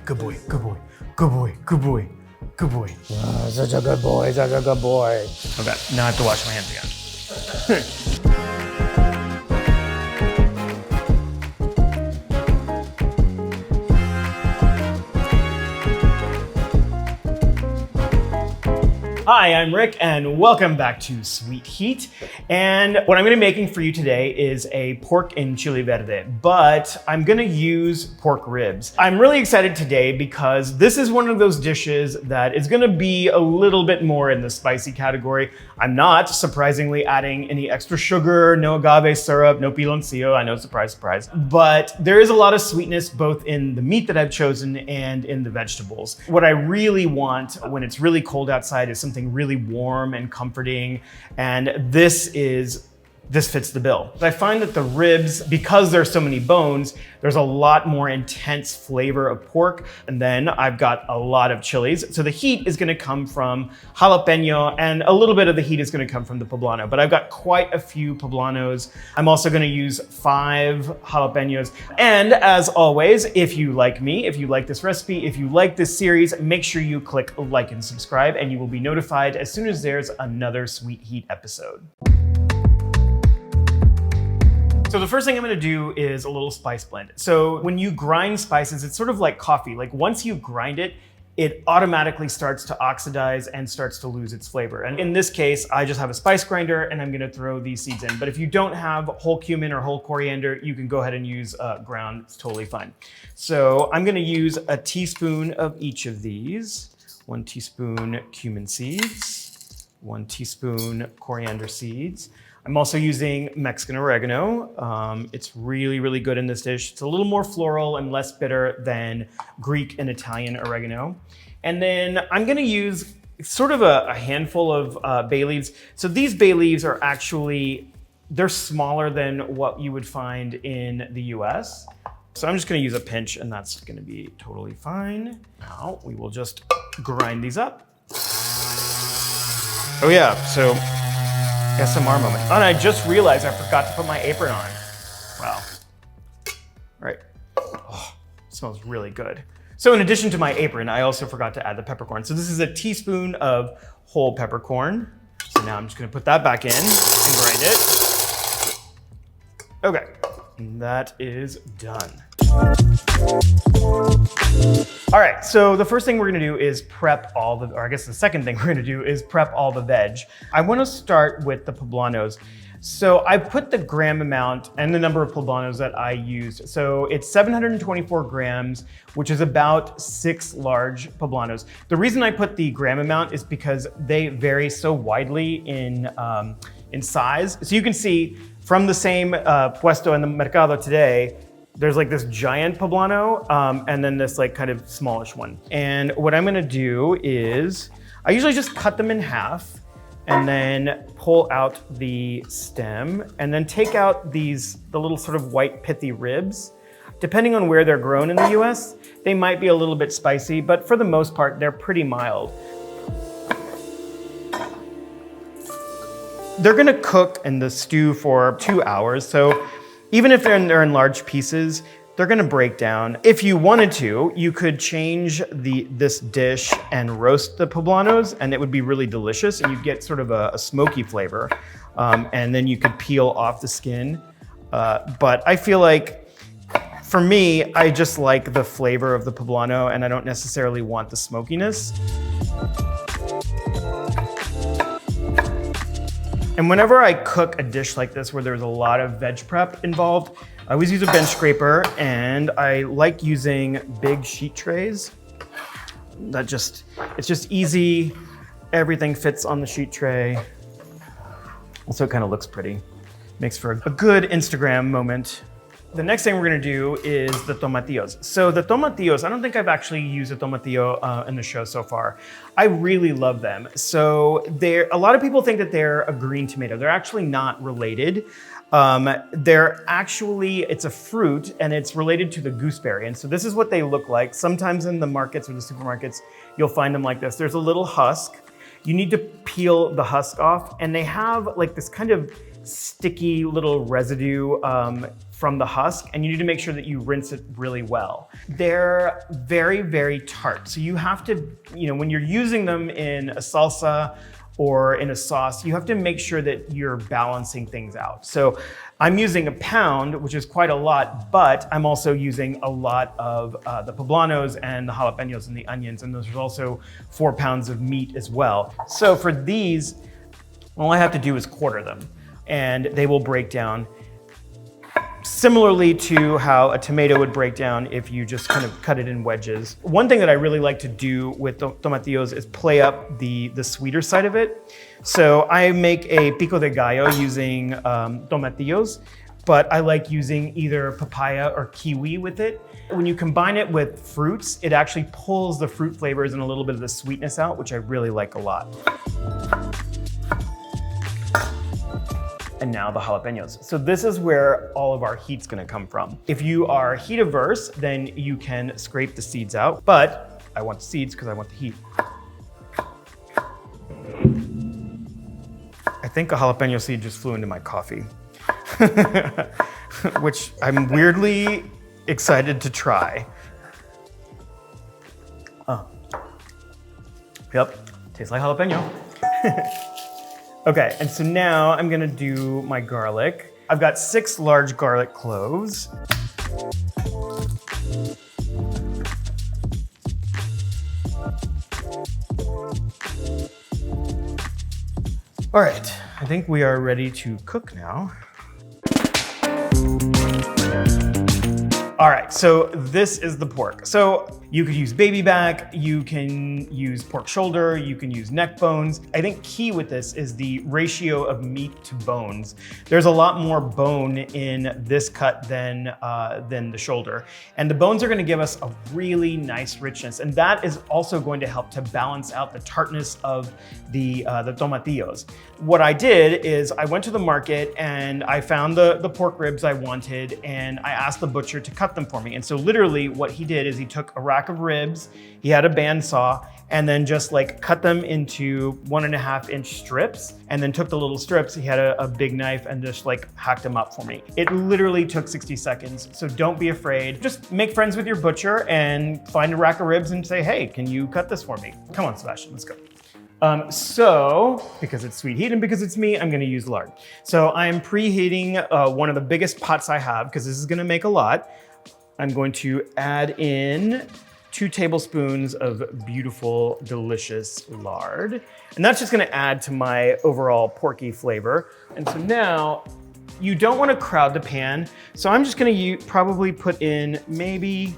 good boy, good boy, good boy, good boy, good boy. Oh, such a good boy, such a good boy. Okay, now I have to wash my hands again. Hi, I'm Rick, and welcome back to Sweet Heat. And what I'm gonna be making for you today is a pork in Chile Verde, but I'm gonna use pork ribs. I'm really excited today because this is one of those dishes that is gonna be a little bit more in the spicy category. I'm not, surprisingly, adding any extra sugar, no agave syrup, no piloncillo, I know, surprise, surprise. But there is a lot of sweetness both in the meat that I've chosen and in the vegetables. What I really want when it's really cold outside is something really warm and comforting, and this fits the bill. I find that the ribs, because there's so many bones, there's a lot more intense flavor of pork, and then I've got a lot of chilies. So the heat is gonna come from jalapeño, and a little bit of the heat is gonna come from the poblano, but I've got quite a few poblanos. I'm also gonna use 5 jalapeños. And as always, if you like me, if you like this recipe, if you like this series, make sure you click like and subscribe, and you will be notified as soon as there's another Sweet Heat episode. So the first thing I'm gonna do is a little spice blend. So when you grind spices, it's sort of like coffee. Like once you grind it, it automatically starts to oxidize and starts to lose its flavor. And in this case, I just have a spice grinder and I'm gonna throw these seeds in. But if you don't have whole cumin or whole coriander, you can go ahead and use ground, it's totally fine. So I'm gonna use a teaspoon of each of these. 1 teaspoon cumin seeds, 1 teaspoon coriander seeds. I'm also using Mexican oregano. It's really, really good in this dish. It's a little more floral and less bitter than Greek and Italian oregano. And then I'm gonna use sort of a handful of bay leaves. So these bay leaves are actually, they're smaller than what you would find in the US. So I'm just gonna use a pinch and that's gonna be totally fine. Now we will just grind these up. Oh yeah, so SMR moment. Oh, and I just realized I forgot to put my apron on. Wow. Right. Oh, smells really good. So in addition to my apron, I also forgot to add the peppercorn. So this is a teaspoon of whole peppercorn. So now I'm just gonna put that back in and grind it. Okay, and that is done. All right, so the first thing we're gonna do is prep all the, or I guess the second thing we're gonna do is prep all the veg. I wanna start with the poblanos. So I put the gram amount and the number of poblanos that I used. So it's 724 grams, which is about 6 large poblanos. The reason I put the gram amount is because they vary so widely in size. So you can see from the same puesto in the mercado today, there's like this giant poblano and then this like kind of smallish one. And what I'm gonna do is, I usually just cut them in half and then pull out the stem and then take out the little sort of white pithy ribs. Depending on where they're grown in the US, they might be a little bit spicy, but for the most part, they're pretty mild. They're gonna cook in the stew for 2 hours. So even if they're in large pieces, they're gonna break down. If you wanted to, you could change this dish and roast the poblanos and it would be really delicious and you'd get sort of a smoky flavor. And then you could peel off the skin. But I feel like, for me, I just like the flavor of the poblano and I don't necessarily want the smokiness. And whenever I cook a dish like this where there's a lot of veg prep involved, I always use a bench scraper and I like using big sheet trays. It's just easy. Everything fits on the sheet tray. Also, it kind of looks pretty. Makes for a good Instagram moment. The next thing we're gonna do is the tomatillos. So the tomatillos, I don't think I've actually used a tomatillo in the show so far. I really love them. So a lot of people think that they're a green tomato. They're actually not related. It's a fruit and it's related to the gooseberry. And so this is what they look like. Sometimes in the markets or the supermarkets, you'll find them like this. There's a little husk. You need to peel the husk off and they have like this kind of sticky little residue from the husk, and you need to make sure that you rinse it really well. They're very, very tart. So you have to, when you're using them in a salsa or in a sauce, you have to make sure that you're balancing things out. So I'm using a pound, which is quite a lot, but I'm also using a lot of the poblanos and the jalapeños and the onions, and there's also 4 pounds of meat as well. So for these, all I have to do is quarter them, and they will break down similarly to how a tomato would break down if you just kind of cut it in wedges. One thing that I really like to do with tomatillos is play up the sweeter side of it. So I make a pico de gallo using tomatillos, but I like using either papaya or kiwi with it. When you combine it with fruits, it actually pulls the fruit flavors and a little bit of the sweetness out, which I really like a lot. And now the jalapeños. So this is where all of our heat's gonna come from. If you are heat averse, then you can scrape the seeds out, but I want the seeds because I want the heat. I think a jalapeno seed just flew into my coffee, which I'm weirdly excited to try. Oh. Yep, tastes like jalapeno. Okay, and so now I'm gonna do my garlic. I've got 6 large garlic cloves. All right, I think we are ready to cook now. All right, so this is the pork. So you could use baby back, you can use pork shoulder, you can use neck bones. I think key with this is the ratio of meat to bones. There's a lot more bone in this cut than the shoulder. And the bones are gonna give us a really nice richness. And that is also going to help to balance out the tartness of the tomatillos. What I did is I went to the market and I found the pork ribs I wanted, and I asked the butcher to cut them for me. And so literally what he did is he took a rack of ribs, he had a bandsaw, and then just like cut them into 1.5-inch strips, and then took the little strips, he had a big knife and just like hacked them up for me. It literally took 60 seconds, so don't be afraid. Just make friends with your butcher and find a rack of ribs and say, hey, can you cut this for me? Come on, Sebastian, let's go. So, because it's sweet heat and because it's me, I'm gonna use lard. So I'm preheating one of the biggest pots I have, because this is gonna make a lot. I'm going to add in 2 tablespoons of beautiful, delicious lard. And that's just gonna add to my overall porky flavor. And so now, you don't wanna crowd the pan. So I'm just gonna probably put in maybe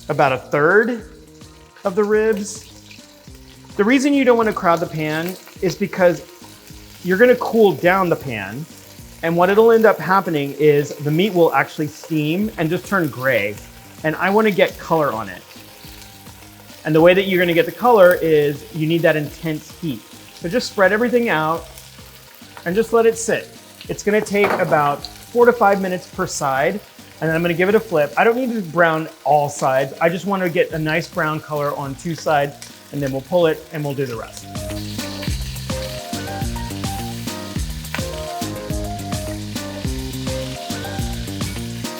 about 1/3 of the ribs. The reason you don't want to crowd the pan is because you're going to cool down the pan, and what it'll end up happening is the meat will actually steam and just turn gray, and I want to get color on it. And the way that you're going to get the color is you need that intense heat. So just spread everything out and just let it sit. It's going to take about 4 to 5 minutes per side, and then I'm going to give it a flip. I don't need to brown all sides. I just want to get a nice brown color on 2 sides, and then we'll pull it and we'll do the rest.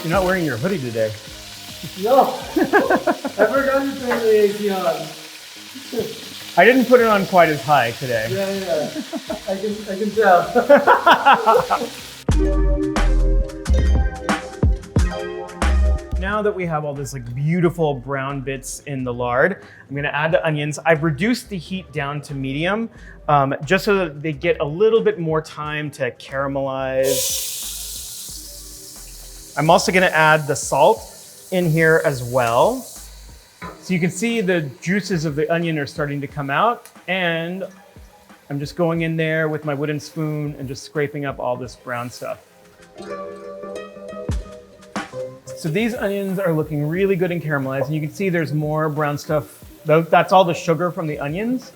You're not wearing your hoodie today. No, I forgot to turn the AC on. I didn't put it on quite as high today. Yeah, I can tell. Now that we have all this like beautiful brown bits in the lard, I'm gonna add the onions. I've reduced the heat down to medium, just so that they get a little bit more time to caramelize. I'm also gonna add the salt in here as well. So you can see the juices of the onion are starting to come out, and I'm just going in there with my wooden spoon and just scraping up all this brown stuff. So these onions are looking really good and caramelized, and you can see there's more brown stuff. That's all the sugar from the onions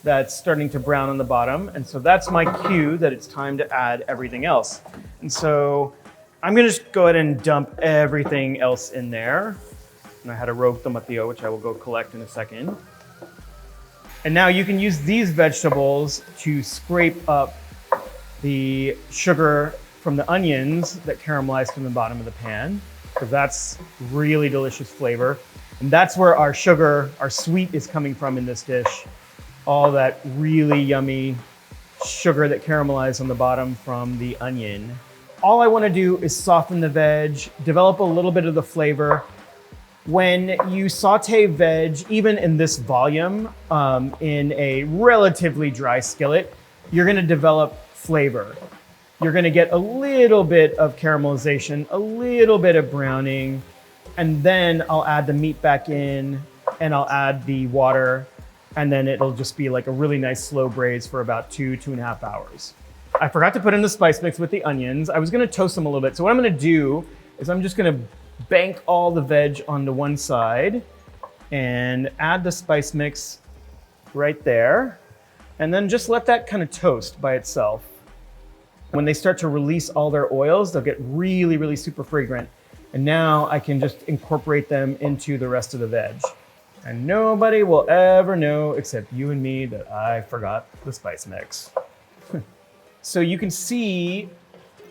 that's starting to brown on the bottom. And so that's my cue that it's time to add everything else. And so I'm gonna just go ahead and dump everything else in there. And I had a rogue tomatillo, which I will go collect in a second. And now you can use these vegetables to scrape up the sugar from the onions that caramelized from the bottom of the pan, because that's really delicious flavor. And that's where our sugar, our sweet is coming from in this dish. All that really yummy sugar that caramelized on the bottom from the onion. All I want to do is soften the veg, develop a little bit of the flavor. When you saute veg, even in this volume, in a relatively dry skillet, you're going to develop flavor. You're going to get a little bit of caramelization, a little bit of browning, and then I'll add the meat back in and I'll add the water, and then it'll just be like a really nice slow braise for about 2.5 hours. I forgot to put in the spice mix with the onions. I was going to toast them a little bit. So what I'm going to do is I'm just going to bank all the veg onto one side and add the spice mix right there, and then just let that kind of toast by itself. When they start to release all their oils, they'll get really, really super fragrant. And now I can just incorporate them into the rest of the veg. And nobody will ever know except you and me that I forgot the spice mix. So you can see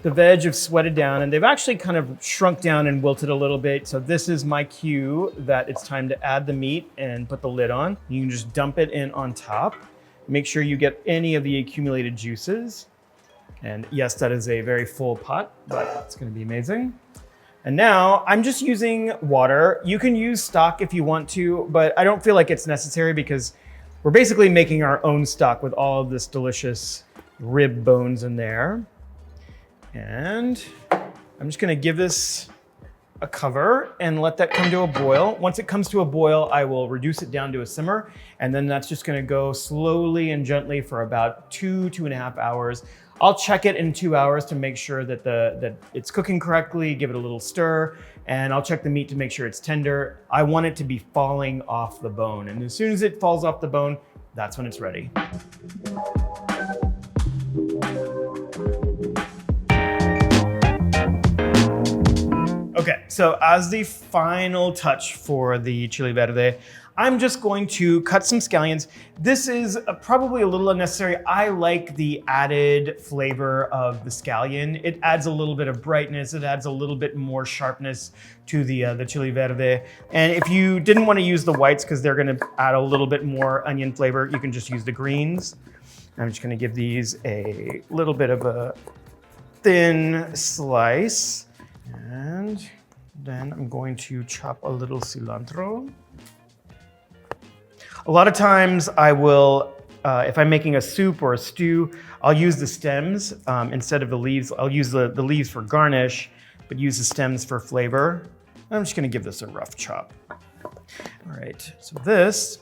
the veg have sweated down and they've actually kind of shrunk down and wilted a little bit. So this is my cue that it's time to add the meat and put the lid on. You can just dump it in on top. Make sure you get any of the accumulated juices. And yes, that is a very full pot, but it's gonna be amazing. And now I'm just using water. You can use stock if you want to, but I don't feel like it's necessary because we're basically making our own stock with all of this delicious rib bones in there. And I'm just gonna give this a cover and let that come to a boil. Once it comes to a boil, I will reduce it down to a simmer, and then that's just gonna go slowly and gently for about 2.5 hours. I'll check it in 2 hours to make sure that that it's cooking correctly, give it a little stir, and I'll check the meat to make sure it's tender. I want it to be falling off the bone, and as soon as it falls off the bone, that's when it's ready. Okay, so as the final touch for the Chile Verde, I'm just going to cut some scallions. This is probably a little unnecessary. I like the added flavor of the scallion. It adds a little bit of brightness. It adds a little bit more sharpness to the Chile Verde. And if you didn't want to use the whites because they're going to add a little bit more onion flavor, you can just use the greens. I'm just going to give these a little bit of a thin slice. And then I'm going to chop a little cilantro. A lot of times I will, if I'm making a soup or a stew, I'll use the stems instead of the leaves. I'll use the leaves for garnish, but use the stems for flavor. I'm just gonna give this a rough chop. All right, so this,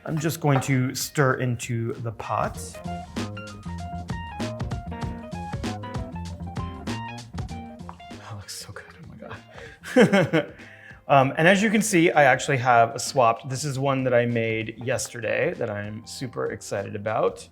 I'm just going to stir into the pot. So good, oh my God. And as you can see, I actually have a swapped. This is one that I made yesterday that I'm super excited about.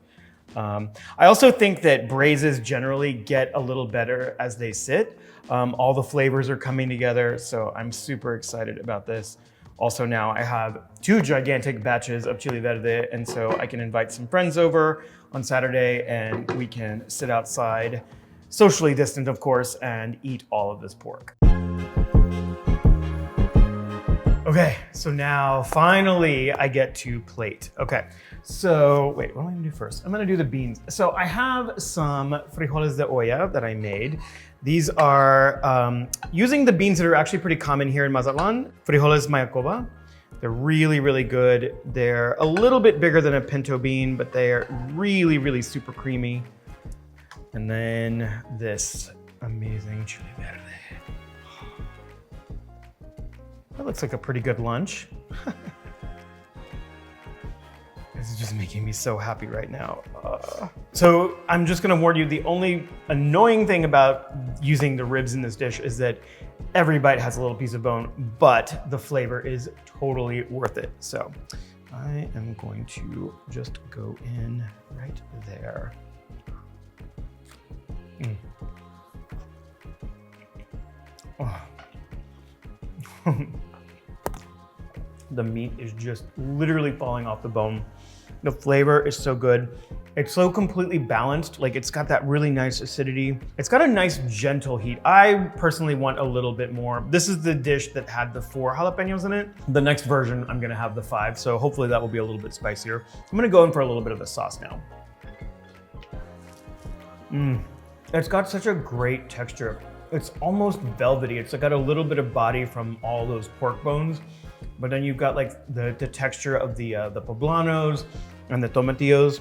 I also think that braises generally get a little better as they sit. All the flavors are coming together, so I'm super excited about this. Also now I have 2 gigantic batches of Chile Verde, and so I can invite some friends over on Saturday and we can sit outside, socially distant of course, and eat all of this pork. Okay, so now finally I get to plate. Okay, so wait, what am I gonna do first? I'm gonna do the beans. So I have some frijoles de olla that I made. These are using the beans that are actually pretty common here in Mazatlan, frijoles mayacoba. They're really, really good. They're a little bit bigger than a pinto bean, but they're really, really super creamy. And then this amazing Chile Verde. That looks like a pretty good lunch. This is just making me so happy right now. So I'm just gonna warn you, the only annoying thing about using the ribs in this dish is that every bite has a little piece of bone, but the flavor is totally worth it. So I am going to just go in right there. Oh. The meat is just literally falling off the bone. The flavor is so good. It's so completely balanced. Like it's got that really nice acidity. It's got a nice gentle heat. I personally want a little bit more. This is the dish that had the 4 jalapeños in it. The next version, I'm gonna have the 5. So hopefully that will be a little bit spicier. I'm gonna go in for a little bit of the sauce now. It's got such a great texture. It's almost velvety. It's got a little bit of body from all those pork bones, but then you've got like the texture of the poblanos and the tomatillos.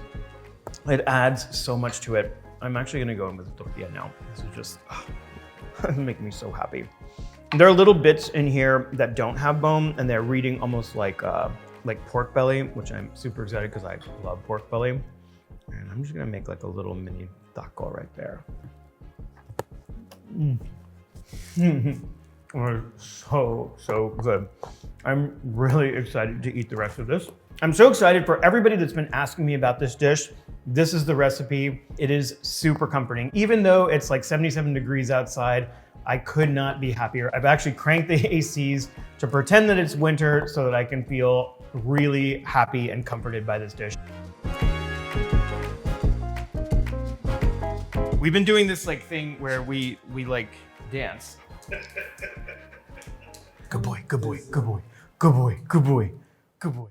It adds so much to it. I'm actually gonna go in with the tortilla now. This is just, it's making me so happy. There are little bits in here that don't have bone, and they're reading almost like pork belly, which I'm super excited because I love pork belly. And I'm just gonna make like a little mini taco right there. So good. I'm really excited to eat the rest of this. I'm so excited for everybody that's been asking me about this dish. This is the recipe. It is super comforting. Even though it's like 77 degrees outside, I could not be happier. I've actually cranked the ACs to pretend that it's winter so that I can feel really happy and comforted by this dish. We've been doing this like thing where we like dance. Good boy, good boy, good boy, good boy, good boy, good boy.